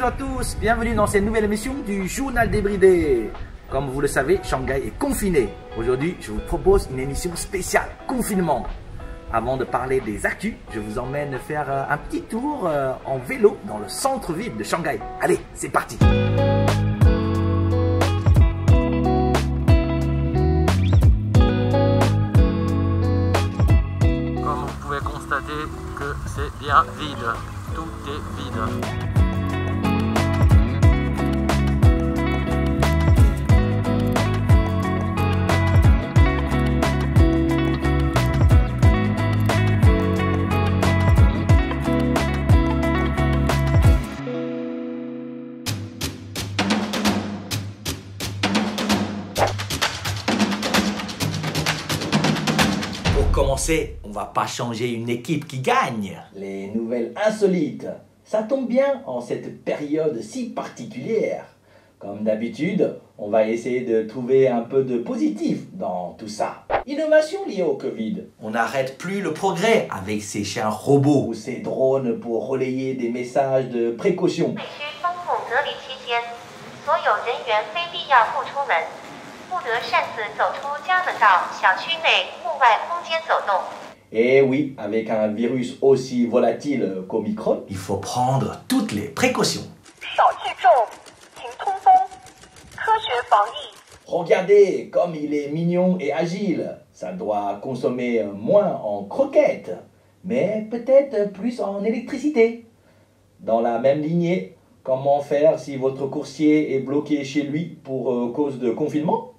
à tous, bienvenue dans cette nouvelle émission du Journal débridé. Comme vous le savez, Shanghai est confiné. Aujourd'hui, je vous propose une émission spéciale confinement. Avant de parler des actus, je vous emmène faire un petit tour en vélo dans le centre-ville de Shanghai. Allez, c'est parti! Comme vous pouvez constater que c'est bien vide, tout est vide. Pour commencer, on va pas changer une équipe qui gagne. Les nouvelles insolites, ça tombe bien en cette période si particulière. Comme d'habitude, on va essayer de trouver un peu de positif dans tout ça. Innovation liée au Covid. On n'arrête plus le progrès avec ces chiens robots ou ces drones pour relayer des messages de précaution. Et oui, avec un virus aussi volatile qu'Omicron, il faut prendre toutes les précautions. Regardez comme il est mignon et agile. Ça doit consommer moins en croquettes, mais peut-être plus en électricité. Dans la même lignée, comment faire si votre coursier est bloqué chez lui pour cause de confinement?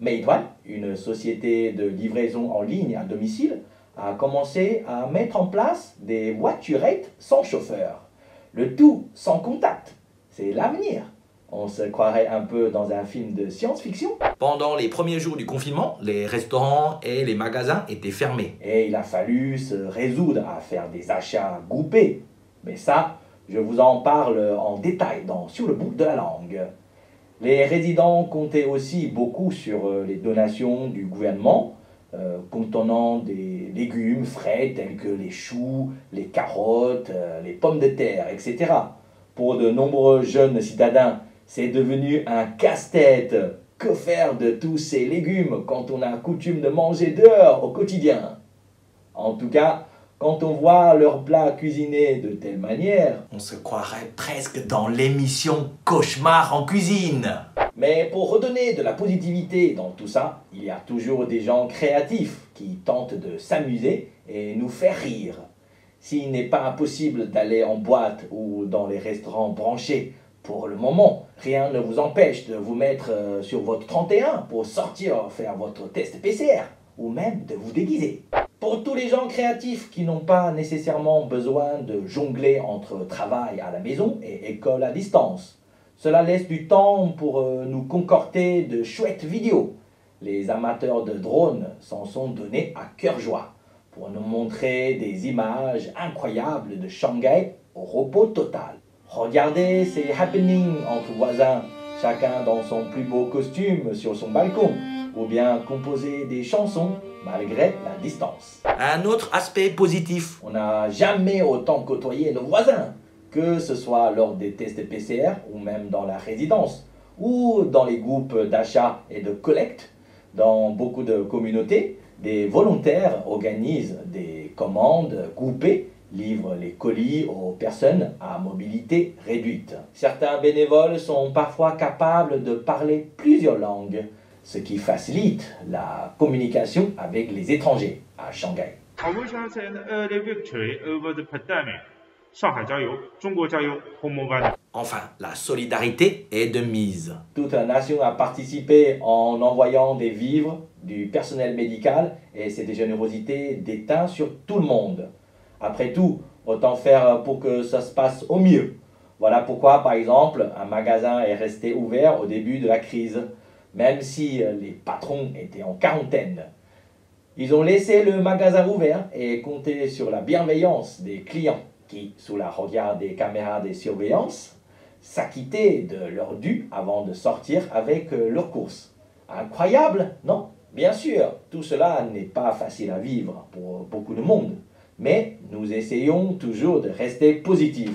Meituan, une société de livraison en ligne à domicile, a commencé à mettre en place des voiturettes sans chauffeur. Le tout sans contact. C'est l'avenir. On se croirait un peu dans un film de science-fiction. Pendant les premiers jours du confinement, les restaurants et les magasins étaient fermés. Et il a fallu se résoudre à faire des achats groupés. Mais ça, je vous en parle en détail Sur le bout de la langue. Les résidents comptaient aussi beaucoup sur les donations du gouvernement, contenant des légumes frais tels que les choux, les carottes, les pommes de terre, etc. Pour de nombreux jeunes citadins, c'est devenu un casse-tête. Que faire de tous ces légumes quand on a coutume de manger dehors au quotidien? En tout cas, quand on voit leurs plats cuisinés de telle manière, on se croirait presque dans l'émission Cauchemar en cuisine. Mais pour redonner de la positivité dans tout ça, il y a toujours des gens créatifs qui tentent de s'amuser et nous faire rire. S'il n'est pas impossible d'aller en boîte ou dans les restaurants branchés, pour le moment, rien ne vous empêche de vous mettre sur votre 31 pour sortir faire votre test PCR ou même de vous déguiser. Pour tous les gens créatifs qui n'ont pas nécessairement besoin de jongler entre travail à la maison et école à distance, cela laisse du temps pour nous concocter de chouettes vidéos. Les amateurs de drones s'en sont donnés à cœur joie pour nous montrer des images incroyables de Shanghai au repos total. Regardez ces happenings entre voisins, chacun dans son plus beau costume sur son balcon, ou bien composer des chansons malgré la distance. Un autre aspect positif, on n'a jamais autant côtoyé nos voisins, que ce soit lors des tests PCR ou même dans la résidence, ou dans les groupes d'achat et de collecte. Dans beaucoup de communautés, des volontaires organisent des commandes groupées, livrent les colis aux personnes à mobilité réduite. Certains bénévoles sont parfois capables de parler plusieurs langues, ce qui facilite la communication avec les étrangers à Shanghai. Enfin, la solidarité est de mise. Toute la nation a participé en envoyant des vivres, du personnel médical, et cette générosité déteint sur tout le monde. Après tout, autant faire pour que ça se passe au mieux. Voilà pourquoi, par exemple, un magasin est resté ouvert au début de la crise, même si les patrons étaient en quarantaine. Ils ont laissé le magasin ouvert et compté sur la bienveillance des clients qui, sous la regard des caméras de surveillance, s'acquittaient de leur dû avant de sortir avec leurs courses. Incroyable, non? Bien sûr, tout cela n'est pas facile à vivre pour beaucoup de monde. Mais nous essayons toujours de rester positifs.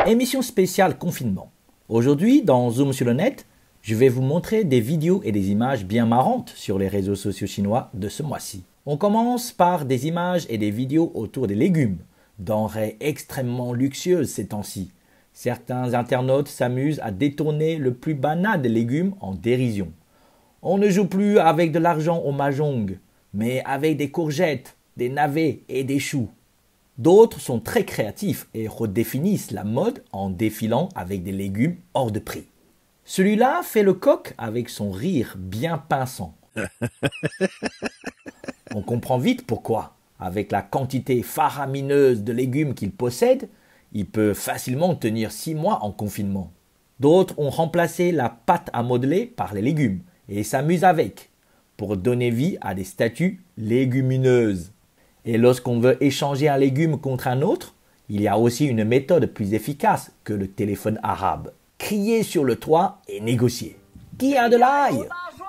Émission spéciale confinement. Aujourd'hui, dans Zoom sur le net, je vais vous montrer des vidéos et des images bien marrantes sur les réseaux sociaux chinois de ce mois-ci. On commence par des images et des vidéos autour des légumes, denrées extrêmement luxueuses ces temps-ci. Certains internautes s'amusent à détourner le plus banal des légumes en dérision. On ne joue plus avec de l'argent au mahjong, mais avec des courgettes, des navets et des choux. D'autres sont très créatifs et redéfinissent la mode en défilant avec des légumes hors de prix. Celui-là fait le coq avec son rire bien pinçant. On comprend vite pourquoi. Avec la quantité faramineuse de légumes qu'il possède, il peut facilement tenir 6 mois en confinement. D'autres ont remplacé la pâte à modeler par les légumes et s'amusent avec, pour donner vie à des statues légumineuses. Et lorsqu'on veut échanger un légume contre un autre, il y a aussi une méthode plus efficace que le téléphone arabe. Crier sur le toit et négocier. Qui a de l'ail?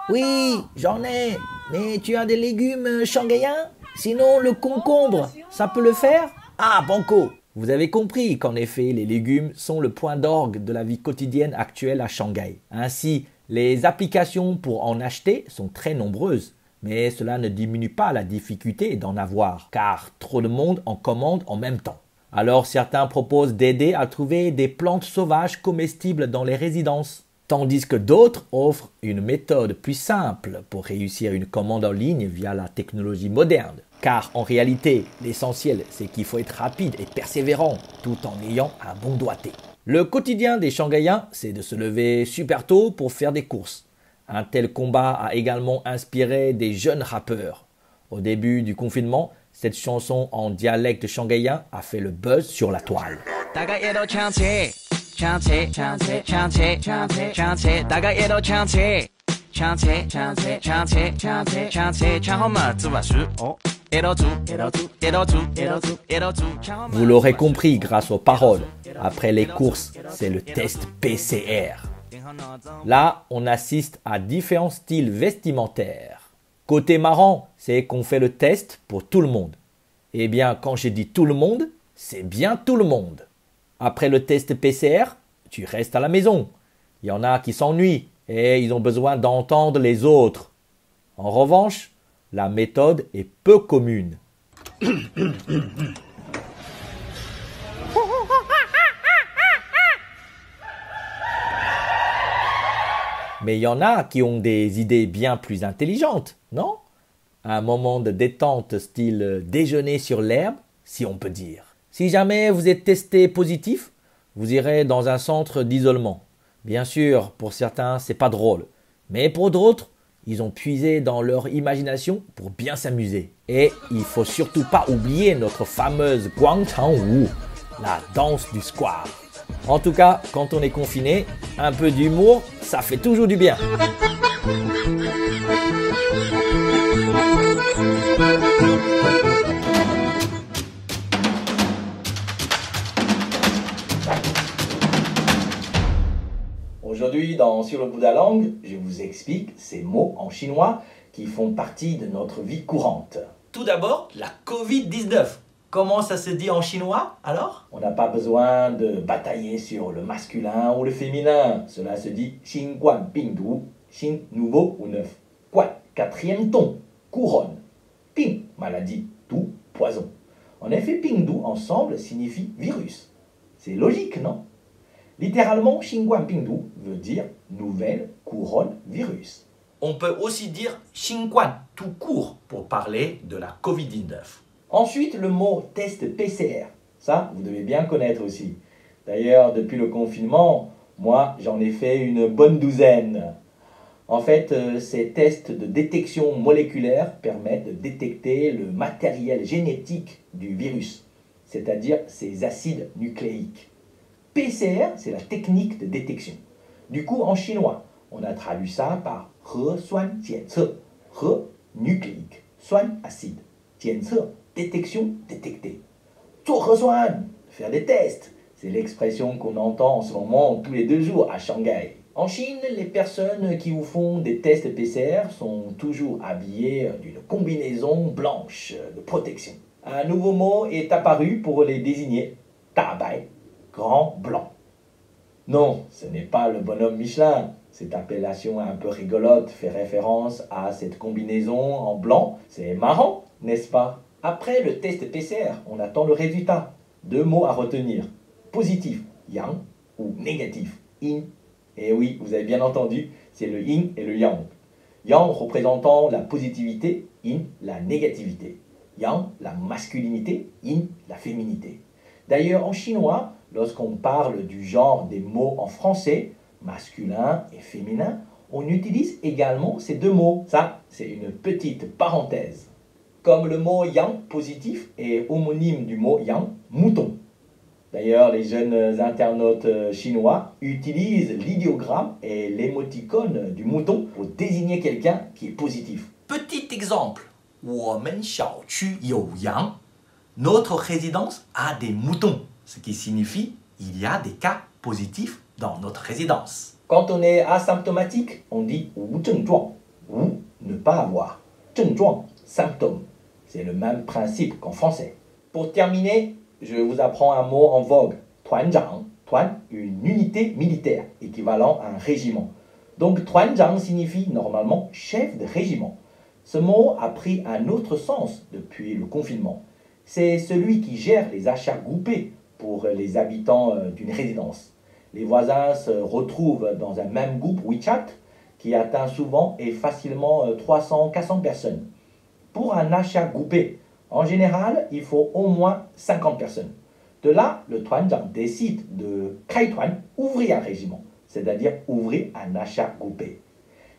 Oui, j'en ai. Mais tu as des légumes shanghaïens? Sinon, le concombre, ça peut le faire? Ah, banco! Vous avez compris qu'en effet, les légumes sont le point d'orgue de la vie quotidienne actuelle à Shanghai. Ainsi, les applications pour en acheter sont très nombreuses. Mais cela ne diminue pas la difficulté d'en avoir, car trop de monde en commande en même temps. Alors certains proposent d'aider à trouver des plantes sauvages comestibles dans les résidences, tandis que d'autres offrent une méthode plus simple pour réussir une commande en ligne via la technologie moderne. Car en réalité, l'essentiel c'est qu'il faut être rapide et persévérant, tout en ayant un bon doigté. Le quotidien des Shanghaïens, c'est de se lever super tôt pour faire des courses. Un tel combat a également inspiré des jeunes rappeurs. Au début du confinement, cette chanson en dialecte shanghaïen a fait le buzz sur la toile. Vous l'aurez compris grâce aux paroles. Après les courses, c'est le test PCR. Là, on assiste à différents styles vestimentaires. Côté marrant, c'est qu'on fait le test pour tout le monde. Eh bien, quand je dis tout le monde, c'est bien tout le monde. Après le test PCR, tu restes à la maison. Il y en a qui s'ennuient et ils ont besoin d'entendre les autres. En revanche, la méthode est peu commune. Mais il y en a qui ont des idées bien plus intelligentes, non? Un moment de détente style déjeuner sur l'herbe, si on peut dire. Si jamais vous êtes testé positif, vous irez dans un centre d'isolement. Bien sûr, pour certains, c'est pas drôle. Mais pour d'autres, ils ont puisé dans leur imagination pour bien s'amuser. Et il faut surtout pas oublier notre fameuse Guangchang Wu, la danse du square. En tout cas, quand on est confiné, un peu d'humour, ça fait toujours du bien. Aujourd'hui, dans Sur le bout de la langue, je vous explique ces mots en chinois qui font partie de notre vie courante. Tout d'abord, la Covid-19. Comment ça se dit en chinois, alors? On n'a pas besoin de batailler sur le masculin ou le féminin. Cela se dit Xinguan Pingdu, Xin, nouveau ou neuf. Guan, quatrième ton, couronne. Ping, maladie, Du, poison. En effet, Pingdu, ensemble, signifie virus. C'est logique, non? Littéralement, Xinguan Pingdu veut dire nouvelle couronne virus. On peut aussi dire Xinguan tout court pour parler de la Covid-19. Ensuite, le mot test PCR. Ça, vous devez bien connaître aussi. D'ailleurs, depuis le confinement, moi, j'en ai fait une bonne douzaine. En fait, ces tests de détection moléculaire permettent de détecter le matériel génétique du virus, c'est-à-dire ses acides nucléiques. PCR, c'est la technique de détection. Du coup, en chinois, on a traduit ça par He Suan Jiance. He, nucléique. Suan, acide. Jiance, détection, détecter. Zuohesuan, faire des tests. C'est l'expression qu'on entend en ce moment tous les 2 jours à Shanghai. En Chine, les personnes qui vous font des tests PCR sont toujours habillées d'une combinaison blanche de protection. Un nouveau mot est apparu pour les désigner. Tabai, grand blanc. Non, ce n'est pas le bonhomme Michelin. Cette appellation un peu rigolote fait référence à cette combinaison en blanc. C'est marrant, n'est-ce pas? Après le test PCR, on attend le résultat. 2 mots à retenir. Positif, yang, ou négatif, yin. Et oui, vous avez bien entendu, c'est le yin et le yang. Yang représentant la positivité, yin la négativité. Yang, la masculinité, yin, la féminité. D'ailleurs, en chinois, lorsqu'on parle du genre des mots en français, masculin et féminin, on utilise également ces 2 mots. Ça, c'est une petite parenthèse. Comme le mot yang positif est homonyme du mot yang, mouton. D'ailleurs, les jeunes internautes chinois utilisent l'idéogramme et l'émoticône du mouton pour désigner quelqu'un qui est positif. Petit exemple, 我们小区有羊. Notre résidence a des moutons, ce qui signifie il y a des cas positifs dans notre résidence. Quand on est asymptomatique, on dit 无症状, ou ne pas avoir. 症状, symptôme. C'est le même principe qu'en français. Pour terminer, je vous apprends un mot en vogue, 团长. Tuan, une unité militaire, équivalent à un régiment. Donc, 团长 signifie normalement chef de régiment. Ce mot a pris un autre sens depuis le confinement. C'est celui qui gère les achats groupés pour les habitants d'une résidence. Les voisins se retrouvent dans un même groupe WeChat qui atteint souvent et facilement 300-400 personnes. Pour un achat groupé, en général, il faut au moins 50 personnes. De là, le Tuanzhang décide de Kaituan, ouvrir un régiment, c'est-à-dire ouvrir un achat groupé.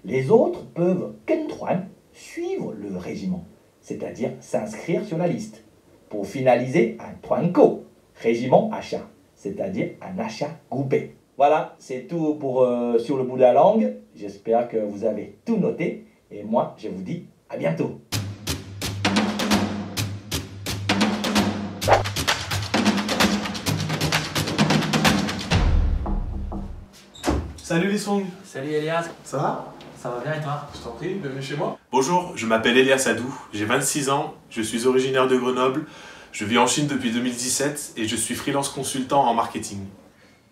Les autres peuvent Kentuan, suivre le régiment, c'est-à-dire s'inscrire sur la liste. Pour finaliser, un Tuanko, régiment achat, c'est-à-dire un achat groupé. Voilà, c'est tout pour sur le bout de la langue. J'espère que vous avez tout noté. Et moi, je vous dis à bientôt. Salut Lisong. Salut Elias, Ça va? ça va bien et toi? Je t'en prie, bienvenue chez moi. Bonjour, je m'appelle Elias Adou, j'ai 26 ans, je suis originaire de Grenoble, je vis en Chine depuis 2017 et je suis freelance consultant en marketing.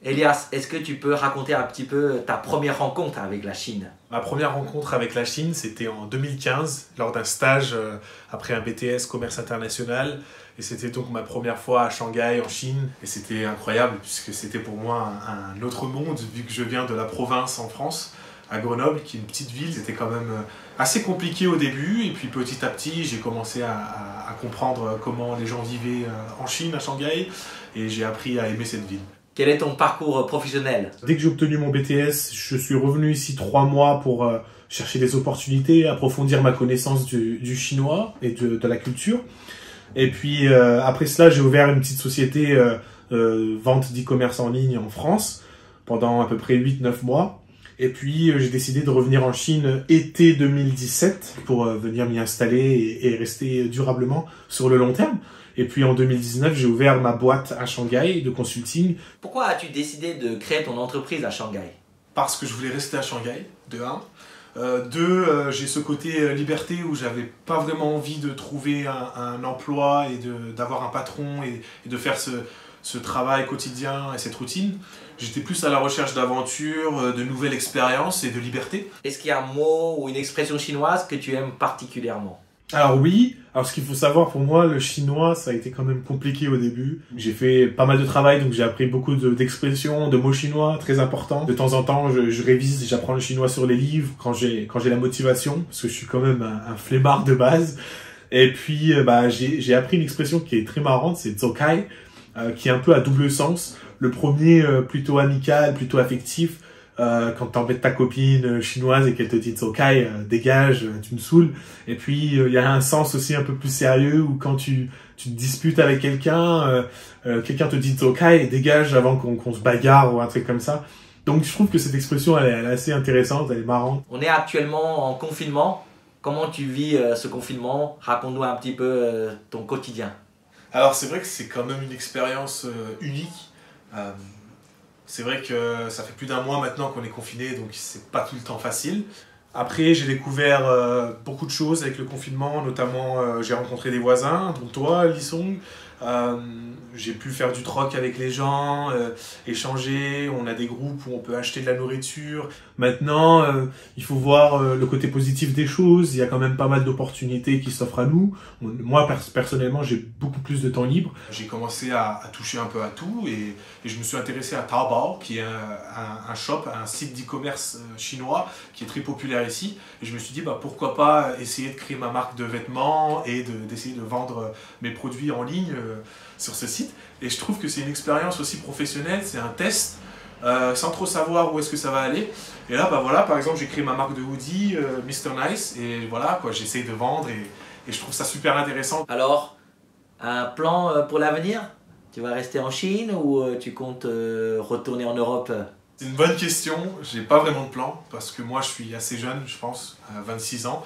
Elias, est-ce que tu peux raconter un petit peu ta première rencontre avec la Chine? Ma première rencontre avec la Chine, c'était en 2015, lors d'un stage après un BTS commerce international. Et c'était donc ma première fois à Shanghai, en Chine. Et c'était incroyable, puisque c'était pour moi un autre monde, vu que je viens de la province en France, à Grenoble, qui est une petite ville. C'était quand même assez compliqué au début. Et puis petit à petit, j'ai commencé à comprendre comment les gens vivaient en Chine, à Shanghai. Et j'ai appris à aimer cette ville. Quel est ton parcours professionnel? Dès que j'ai obtenu mon BTS, je suis revenu ici 3 mois pour chercher des opportunités, approfondir ma connaissance du chinois et de la culture. Et puis après cela, j'ai ouvert une petite société vente d'e-commerce en ligne en France pendant à peu près 8-9 mois. Et puis j'ai décidé de revenir en Chine été 2017 pour venir m'y installer et rester durablement sur le long terme. Et puis en 2019, j'ai ouvert ma boîte à Shanghai de consulting. Pourquoi as-tu décidé de créer ton entreprise à Shanghai? Parce que je voulais rester à Shanghai, de 1. 2, j'ai ce côté liberté où j'avais pas vraiment envie de trouver un emploi et d'avoir un patron et de faire ce travail quotidien et cette routine. J'étais plus à la recherche d'aventures, de nouvelles expériences et de liberté. Est-ce qu'il y a un mot ou une expression chinoise que tu aimes particulièrement? Alors oui, alors ce qu'il faut savoir pour moi, le chinois, ça a été quand même compliqué au début. J'ai fait pas mal de travail, donc j'ai appris beaucoup d'expressions, de mots chinois très importants. De temps en temps, je révise, j'apprends le chinois sur les livres quand j'ai la motivation, parce que je suis quand même un flemmard de base. Et puis j'ai appris une expression qui est très marrante, c'est zokai, qui est un peu à double sens. Le premier plutôt amical, plutôt affectif. Quand t'embêtes ta copine chinoise et qu'elle te dit Zokai, dégage, tu me saoules. Et puis il y a un sens aussi un peu plus sérieux où quand tu te disputes avec quelqu'un, quelqu'un te dit Zokai, dégage avant qu'on se bagarre ou un truc comme ça. Donc je trouve que cette expression elle est assez intéressante, elle est marrante. On est actuellement en confinement. Comment tu vis ce confinement? Raconte-nous un petit peu ton quotidien. Alors c'est vrai que c'est quand même une expérience unique. C'est vrai que ça fait plus d'1 mois maintenant qu'on est confiné, donc c'est pas tout le temps facile. Après, j'ai découvert beaucoup de choses avec le confinement, notamment j'ai rencontré des voisins, dont toi, Lisong. J'ai pu faire du troc avec les gens, échanger, on a des groupes où on peut acheter de la nourriture. Maintenant, il faut voir le côté positif des choses, il y a quand même pas mal d'opportunités qui s'offrent à nous. Moi, personnellement, j'ai beaucoup plus de temps libre. J'ai commencé à toucher un peu à tout et je me suis intéressé à Taobao, qui est un shop, un site d'e-commerce chinois qui est très populaire ici. Et je me suis dit, pourquoi pas essayer de créer ma marque de vêtements et d'essayer de vendre mes produits en ligne sur ce site. Et je trouve que c'est une expérience aussi professionnelle, c'est un test, sans trop savoir où est-ce que ça va aller. Et là, voilà, par exemple, j'ai créé ma marque de hoodie, Mr. Nice, et voilà, quoi, j'essaye de vendre et je trouve ça super intéressant. Alors, un plan pour l'avenir? Tu vas rester en Chine ou tu comptes retourner en Europe? C'est une bonne question, j'ai pas vraiment de plan, parce que moi je suis assez jeune, je pense, à 26 ans.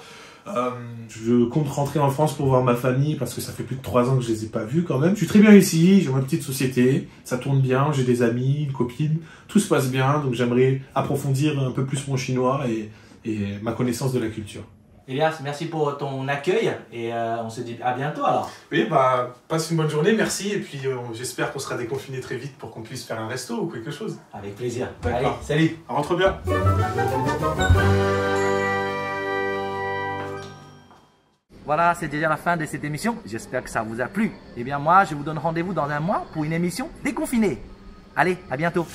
Je compte rentrer en France pour voir ma famille parce que ça fait plus de 3 ans que je les ai pas vus quand même. Je suis très bien ici, j'ai ma petite société, ça tourne bien, j'ai des amis, une copine, tout se passe bien, donc j'aimerais approfondir un peu plus mon chinois et ma connaissance de la culture. Elias, merci pour ton accueil et on se dit à bientôt alors. Oui, passe une bonne journée, merci, et puis j'espère qu'on sera déconfinés très vite pour qu'on puisse faire un resto ou quelque chose. Avec plaisir. Allez, salut. Rentre bien. Voilà, c'est déjà la fin de cette émission. J'espère que ça vous a plu. Eh bien moi, je vous donne rendez-vous dans un mois pour une émission déconfinée. Allez, à bientôt.